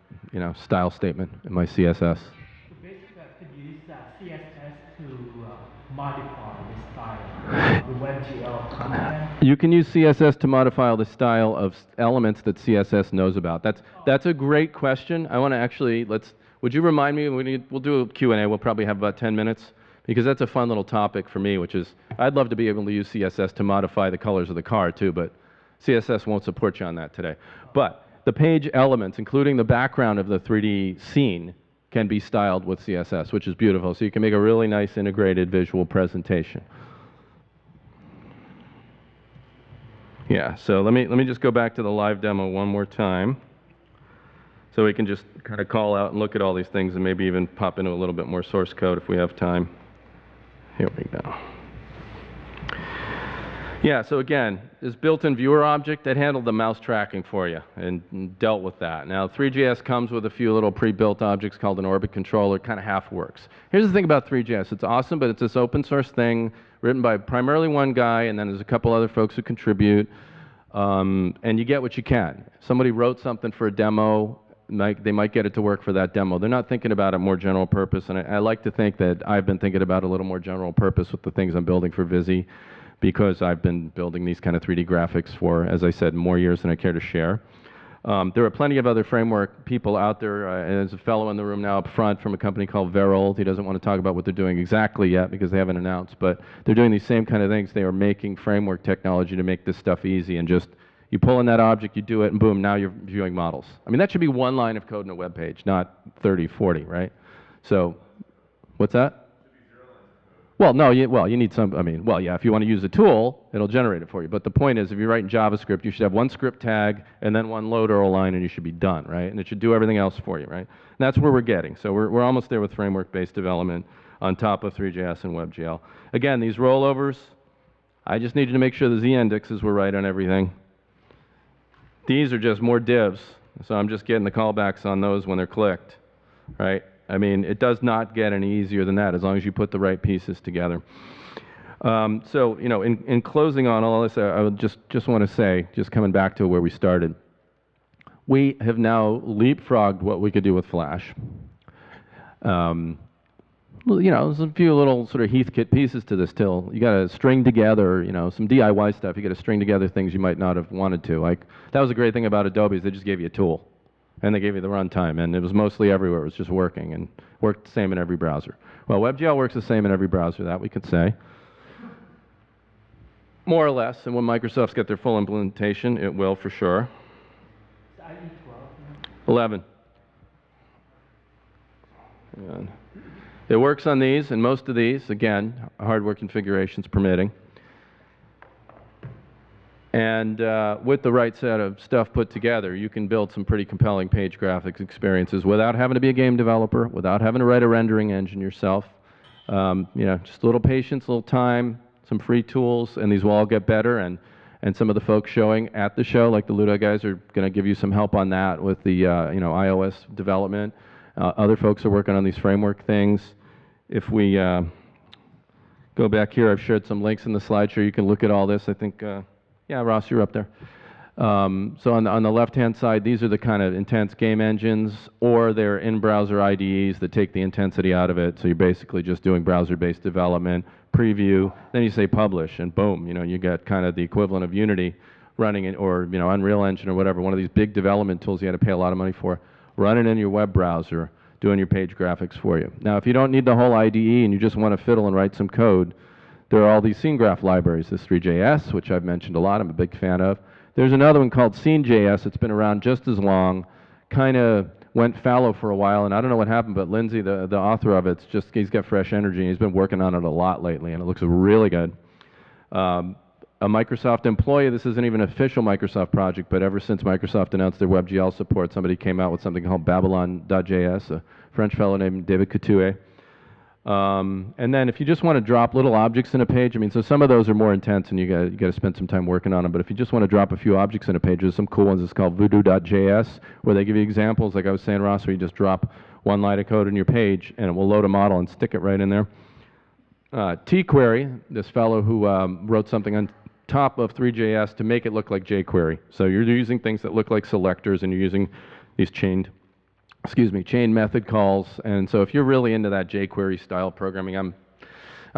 style statement in my CSS. So basically, I could use CSS to modify the style of the WebGL content. You can use CSS to modify the style of elements that CSS knows about. That's a great question. I want to actually, would you remind me, we'll do a Q&A, we'll probably have about 10 minutes, because that's a fun little topic for me, which is, I'd love to be able to use CSS to modify the colors of the car too, but CSS won't support you on that today. But the page elements, including the background of the 3D scene, can be styled with CSS, which is beautiful. So you can make a really nice integrated visual presentation. Yeah, so let me just go back to the live demo one more time. So we can just kind of call out and look at all these things and maybe even pop into a little bit more source code if we have time. Here we go. Yeah, so again, this built-in viewer object that handled the mouse tracking for you and dealt with that. Now, Three.js comes with a few little pre-built objects called an orbit controller. It kind of half works. Here's the thing about Three.js. It's awesome, but it's this open source thing written by primarily one guy, and then there's a couple other folks who contribute, and you get what you can. Somebody wrote something for a demo. They might get it to work for that demo. They're not thinking about it more general purpose, and I like to think that I've been thinking about a little more general purpose with the things I'm building for Vizi, because I've been building these kind of 3D graphics for, as I said, more years than I care to share. There are plenty of other framework people out there. There's a fellow in the room now up front from a company called Verold. He doesn't want to talk about what they're doing exactly yet because they haven't announced, but they're doing these same kind of things. They are making framework technology to make this stuff easy, and just, you pull in that object, you do it, and boom, now you're viewing models. I mean, that should be one line of code in a web page, not 30, 40, right? So, what's that? Well, no, you need some, yeah, if you want to use a tool, it'll generate it for you. But the point is, if you write in JavaScript, you should have one script tag and then one load URL line, and you should be done, right? And it should do everything else for you, right? And that's where we're getting. So we're almost there with framework-based development on top of Three.js and WebGL. Again, these rollovers, I just need you to make sure the z-indexes were right on everything. These are just more divs, so I'm just getting the callbacks on those when they're clicked, right? I mean, it does not get any easier than that as long as you put the right pieces together. So, in closing on all this, I would just want to say, just coming back to where we started, we have now leapfrogged what we could do with Flash. There's a few little sort of Heathkit pieces to this still. You got to string together, some DIY stuff. You got to string together things you might not have wanted to. Like, that was a great thing about Adobe, is they just gave you a tool. And they gave you the runtime, and it was mostly everywhere. It was just working, and worked the same in every browser. Well, WebGL works the same in every browser, that we could say. More or less, and when Microsoft's got their full implementation, it will for sure. Is IE 12? 11. And it works on these, and most of these, again, hardware configurations permitting. And with the right set of stuff put together, you can build some pretty compelling page graphics experiences without having to be a game developer, without having to write a rendering engine yourself. Just a little patience, a little time, some free tools, and these will all get better. And some of the folks showing at the show, like the Luda guys, are going to give you some help on that with the iOS development. Other folks are working on these framework things. If we go back here, I've shared some links in the slideshow. You can look at all this. I think. Yeah, Ross, you're up there. So on the left-hand side, these are the kind of intense game engines, or they're in-browser IDEs that take the intensity out of it. So you're basically just doing browser-based development, preview, then you say publish, and boom, you get kind of the equivalent of Unity running it, or Unreal Engine or whatever, one of these big development tools you had to pay a lot of money for, running in your web browser, doing your page graphics for you. Now, if you don't need the whole IDE and you just want to fiddle and write some code, there are all these scene graph libraries. This Three.js, which I've mentioned a lot, I'm a big fan of. There's another one called Scene.js. It's been around just as long, kind of went fallow for a while, and I don't know what happened, but Lindsay, the author of he's got fresh energy, and he's been working on it a lot lately, and it looks really good. a Microsoft employee. This isn't even an official Microsoft project, but ever since Microsoft announced their WebGL support, somebody came out with something called Babylon.js, a French fellow named David Couture. And then if you just want to drop little objects in a page, I mean, so some of those are more intense and you got to spend some time working on them, but if you just want to drop a few objects in a page, there's some cool ones. It's called voodoo.js, where they give you examples, like I was saying, Ross, where you just drop one line of code in your page and it will load a model and stick it right in there. tQuery, this fellow who wrote something on top of Three.js to make it look like jQuery. So you're using things that look like selectors and you're using these chained method calls. And so if you're really into that jQuery style programming, I'm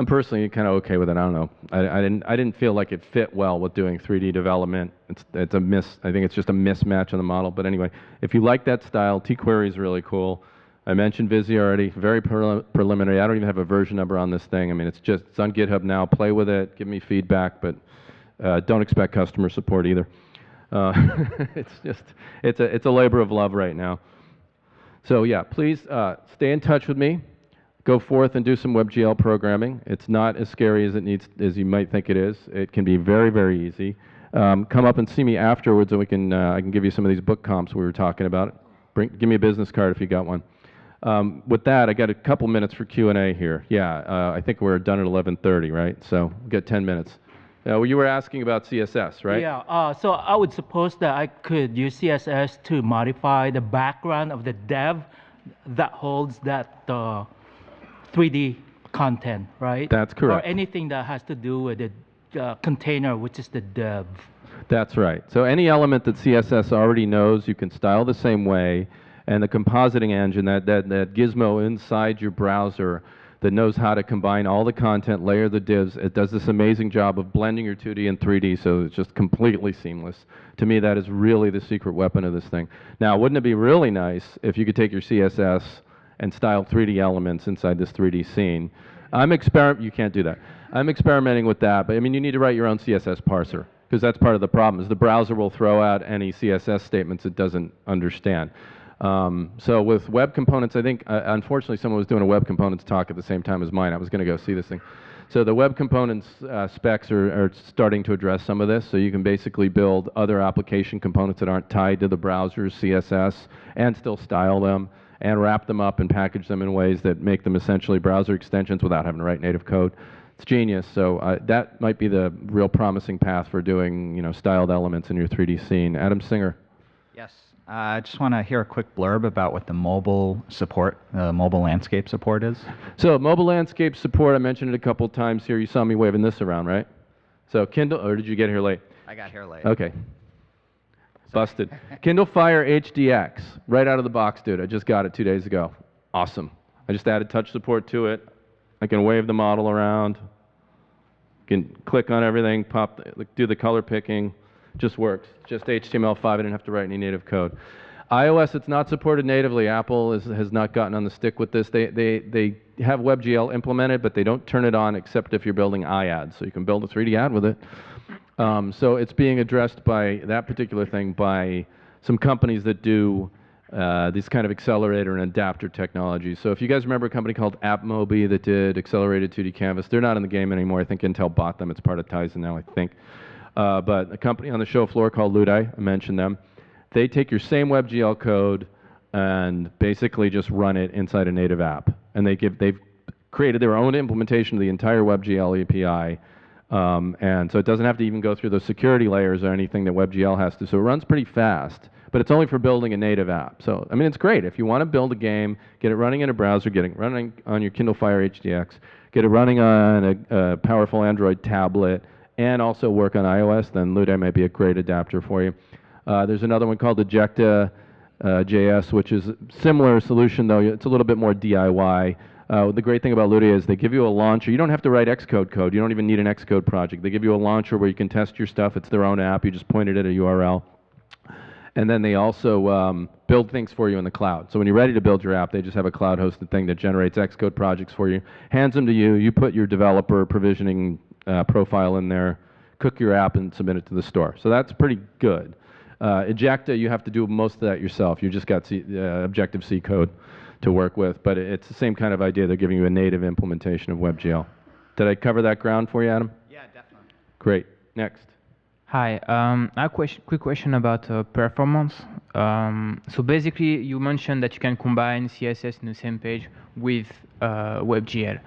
personally kind of okay with it. I don't know. I didn't feel like it fit well with doing 3D development. I think it's just a mismatch on the model. But anyway, if you like that style, tQuery is really cool. I mentioned Vizi already, very preliminary. I don't even have a version number on this thing. I mean, it's on GitHub now. Play with it, give me feedback, but don't expect customer support either. It's a labor of love right now. So yeah, please stay in touch with me. Go forth and do some WebGL programming. It's not as scary as you might think it is. It can be very, very easy. Come up and see me afterwards, and I can give you some of these book comps we were talking about. Give me a business card if you got one. With that, I got a couple minutes for Q&A here. Yeah, I think we're done at 11:30, right? So we've got 10 minutes. You were asking about CSS, right? Yeah, so I would suppose that I could use CSS to modify the background of the dev that holds that 3D content, right? That's correct. Or anything that has to do with the container, which is the dev. That's right. So any element that CSS already knows, you can style the same way. And the compositing engine, that gizmo inside your browser that knows how to combine all the content, layer the divs, it does this amazing job of blending your 2D and 3D, so it's just completely seamless. To me, that is really the secret weapon of this thing. Now, wouldn't it be really nice if you could take your CSS and style 3D elements inside this 3D scene? You can't do that. I'm experimenting with that, but I mean, you need to write your own CSS parser, because that's part of the problem, is the browser will throw out any CSS statements it doesn't understand. So with web components, I think, unfortunately, someone was doing a web components talk at the same time as mine. I was going to go see this thing. So the web components specs are starting to address some of this. So you can basically build other application components that aren't tied to the browser's CSS and still style them and wrap them up and package them in ways that make them essentially browser extensions without having to write native code. It's genius. So that might be the real promising path for doing, styled elements in your 3D scene. Adam Singer. Yes. I just want to hear a quick blurb about what the mobile landscape support is. So mobile landscape support, I mentioned it a couple times here. You saw me waving this around, right? So Kindle, or did you get here late? I got here late. Okay. Busted. Kindle Fire HDX, right out of the box, dude. I just got it 2 days ago. Awesome. I just added touch support to it. I can wave the model around. Can click on everything, do the color picking. Just works. Just HTML5. I didn't have to write any native code. iOS, it's not supported natively. Apple has not gotten on the stick with this. They have WebGL implemented, but they don't turn it on except if you're building iAds. So you can build a 3D ad with it. So it's being addressed by that particular thing by some companies that do these kind of accelerator and adapter technologies. So if you guys remember a company called AppMobi that did accelerated 2D canvas, they're not in the game anymore. I think Intel bought them. It's part of Tizen now, I think. But a company on the show floor called Ludai, I mentioned them, they take your same WebGL code and basically just run it inside a native app. And they've created their own implementation of the entire WebGL API. And so it doesn't have to even go through those security layers or anything that WebGL has to. So it runs pretty fast, but it's only for building a native app. So, I mean, it's great. If you want to build a game, get it running in a browser, get it running on your Kindle Fire HDX, get it running on a powerful Android tablet, and also work on iOS, then Ludai might be a great adapter for you. There's another one called Ejecta.js, which is a similar solution, though it's a little bit more DIY. The great thing about Ludai is they give you a launcher. You don't have to write Xcode code. You don't even need an Xcode project. They give you a launcher where you can test your stuff. It's their own app. You just point it at a URL. And then they also build things for you in the cloud. So when you're ready to build your app, they just have a cloud-hosted thing that generates Xcode projects for you, hands them to you. You put your developer provisioning profile in there, cook your app, and submit it to the store. So that's pretty good. Ejecta, you have to do most of that yourself. You just got Objective-C code to work with, but it's the same kind of idea. They're giving you a native implementation of WebGL. Did I cover that ground for you, Adam? Yeah, definitely. Great. Next. Hi, I have a quick question about performance. So basically, you mentioned that you can combine CSS in the same page with WebGL.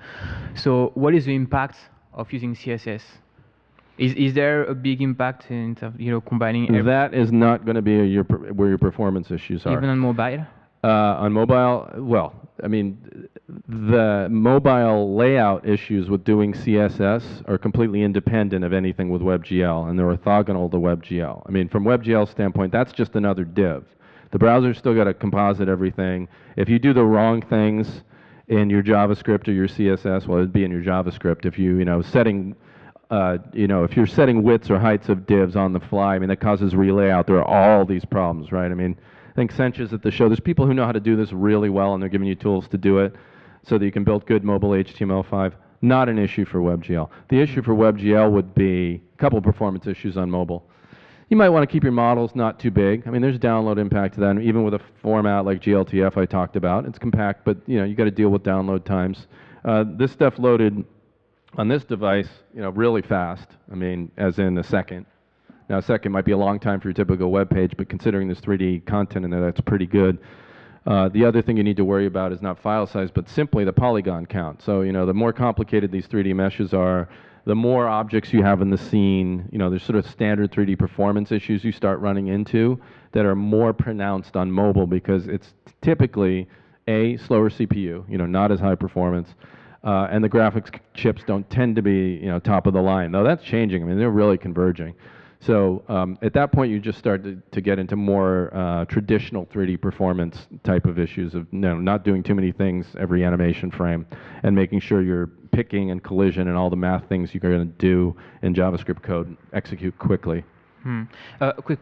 So what is the impact of using CSS? Is there a big impact in terms of, combining That is not going to be where your performance issues are. even on mobile? On mobile, well, I mean, the mobile layout issues with doing CSS are completely independent of anything with WebGL, and they're orthogonal to WebGL. I mean, from WebGL standpoint, that's just another div. The browser's still got to composite everything. If you do the wrong things in your JavaScript or your CSS, well, it'd be in your JavaScript. If if you're setting widths or heights of divs on the fly, I mean, that causes relayout. There are all these problems, right? I mean, I think Sench at the show. There's people who know how to do this really well, and they're giving you tools to do it so that you can build good mobile HTML5. Not an issue for WebGL. The issue for WebGL would be a couple of performance issues on mobile. You might want to keep your models not too big. I mean, there's download impact to that, and even with a format like GLTF I talked about. It's compact, but you got to deal with download times. This stuff loaded on this device, really fast. I mean, as in a second. Now, a second might be a long time for your typical web page, but considering there's 3D content in there, that's pretty good. The other thing you need to worry about is not file size, but simply the polygon count. So, the more complicated these 3D meshes are, the more objects you have in the scene, there's sort of standard 3D performance issues you start running into that are more pronounced on mobile because it's typically a slower CPU, not as high performance. And the graphics chips don't tend to be, top of the line. Though that's changing. I mean, they're really converging. So at that point, you just start to get into more traditional 3D performance type of issues of not doing too many things every animation frame and making sure you're picking and collision and all the math things you're going to do in JavaScript code execute quickly. Quick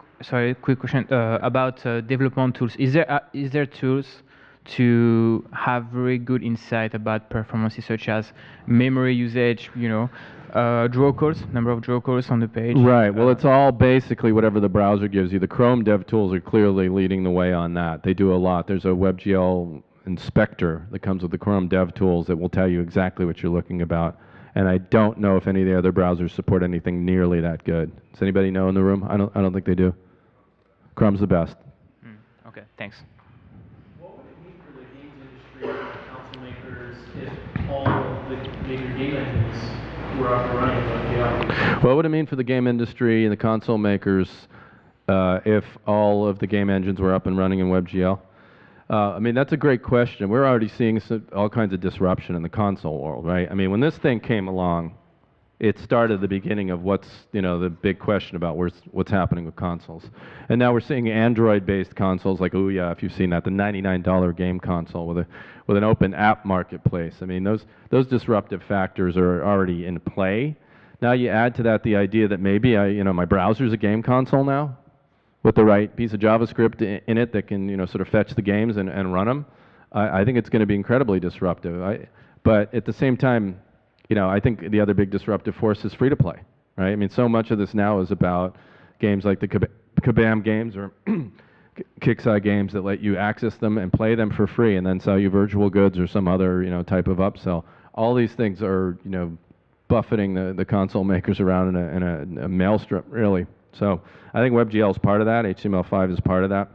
question about development tools. Is there tools to have very good insight about performances such as memory usage, draw calls, number of draw calls on the page? Right. Well, it's all basically whatever the browser gives you. The Chrome dev tools are clearly leading the way on that. They do a lot. There's a WebGL inspector that comes with the Chrome dev tools that will tell you exactly what you're looking about. And I don't know if any of the other browsers support anything nearly that good. Does anybody know in the room? I don't think they do. Chrome's the best. Okay, thanks. What would it mean for the games industry and console makers if all of the major game engines were up and running with WebGL? What would it mean for the game industry and the console makers if all of the game engines were up and running in WebGL? I mean, that's a great question. We're already seeing all kinds of disruption in the console world, right? I mean, when this thing came along, it started the beginning of what's, the big question about what's happening with consoles. And now we're seeing Android-based consoles like Ouya, if you've seen that, the $99 game console with an open app marketplace. I mean, those disruptive factors are already in play. Now you add to that the idea that maybe my browser's a game console now, with the right piece of JavaScript in it that can sort of fetch the games and run them. I think it's going to be incredibly disruptive. But at the same time, I think the other big disruptive force is free to play, right? I mean, so much of this now is about games like the Kabam games or Kixeye games that let you access them and play them for free and then sell you virtual goods or some other type of upsell. All these things are buffeting the console makers around in a maelstrom, really. So I think WebGL is part of that. HTML5 is part of that.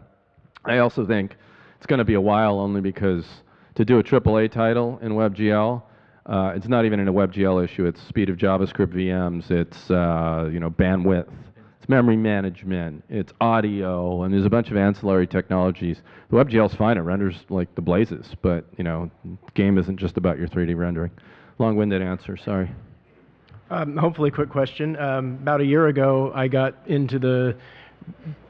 I also think it's going to be a while only because to do a AAA title in WebGL, it's not even in a WebGL issue. It's speed of JavaScript VMs. It's bandwidth. It's memory management. It's audio, and there's a bunch of ancillary technologies. The WebGL's fine. It renders like the blazes, but the game isn't just about your 3D rendering. Long-winded answer. Sorry. Hopefully, quick question. About a year ago, I got into the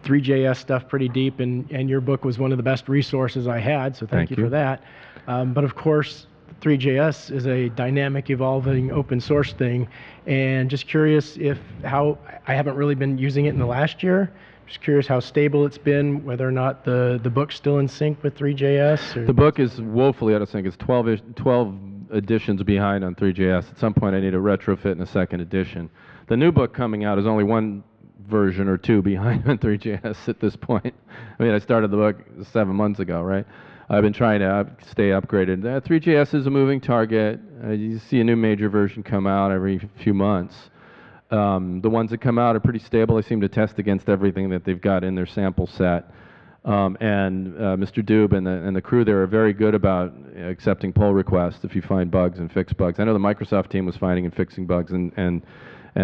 Three.js stuff pretty deep, and your book was one of the best resources I had, so thank you for that. But of course, Three.js is a dynamic, evolving, open source thing, and just curious how I haven't really been using it in the last year. Just curious how stable it's been, whether or not the book's still in sync with Three.js. The book is woefully out of sync. It's 12 editions behind on Three.js. At some point, I need a retrofit and a second edition. The new book coming out is only one version or two behind on Three.js at this point. I mean, I started the book 7 months ago, right? I've been trying to stay upgraded. Three.js is a moving target. You see a new major version come out every few months. The ones that come out are pretty stable. They seem to test against everything that they've got in their sample set. Mr. Dube and the crew there are very good about accepting pull requests if you find bugs and fix bugs. I know the Microsoft team was finding and fixing bugs and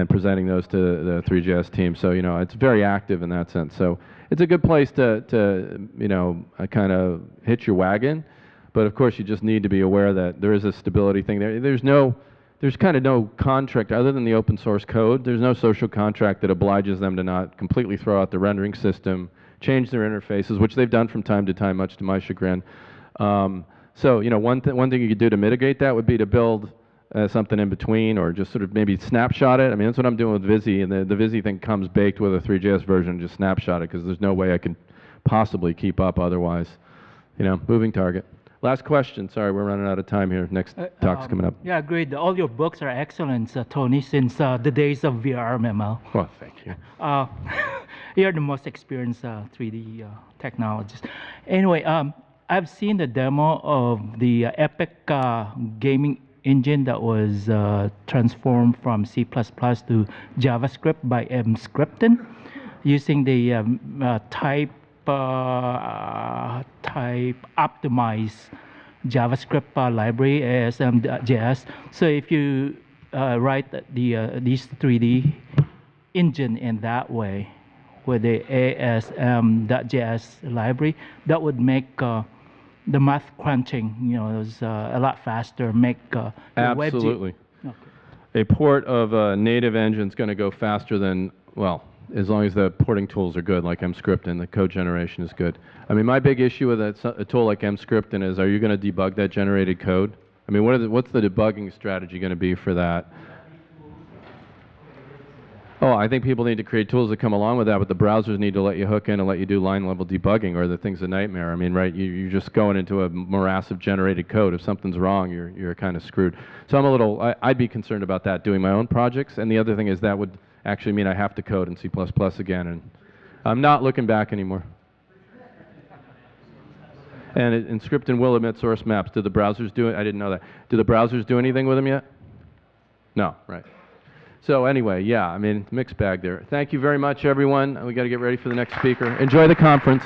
presenting those to the Three.js team. So, you know, it's very active in that sense. So it's a good place to you know, kind of hitch your wagon. But of course, you just need to be aware that there is a stability thing there. There's kind of no contract other than the open source code. There's no social contract that obliges them to not completely throw out the rendering system, change their interfaces, which they've done from time to time, much to my chagrin. So, you know, one thing you could do to mitigate that would be to build something in between, or just sort of maybe snapshot it. I mean, that's what I'm doing with Vizi, and the Vizi thing comes baked with a Three.js version. Just snapshot it, because there's no way I can possibly keep up otherwise. You know, moving target. Last question. Sorry, we're running out of time here. Next talk's coming up. Yeah, agreed. All your books are excellent, Tony, since the days of VRML. Well, thank you. You're the most experienced 3D technologist. Anyway, I've seen the demo of the Epic gaming engine that was transformed from C++ to JavaScript by Mscripten using the type optimized JavaScript library ASM.js. So if you write these 3D engine in that way with the ASM.js library, that would make the math crunching, you know, a lot faster. Make absolutely. Okay. A port of a native engine is going to go faster than, well, as long as the porting tools are good, like Mscript, and the code generation is good. I mean, my big issue with a tool like Mscript is, are you going to debug that generated code? I mean, what's the debugging strategy going to be for that? Oh, I think people need to create tools that come along with that, but the browsers need to let you hook in and let you do line-level debugging, or the thing's a nightmare. I mean, right, you're just going into a morass of generated code. If something's wrong, you're kind of screwed. So I'm a little, I'd be concerned about that, doing my own projects. And the other thing is that would actually mean I have to code in C++ again, and I'm not looking back anymore. And Mscripten will emit source maps. Do the browsers do it? I didn't know that. Do the browsers do anything with them yet? No, right. So anyway, yeah, I mean, mixed bag there. Thank you very much, everyone. We got to get ready for the next speaker. Enjoy the conference.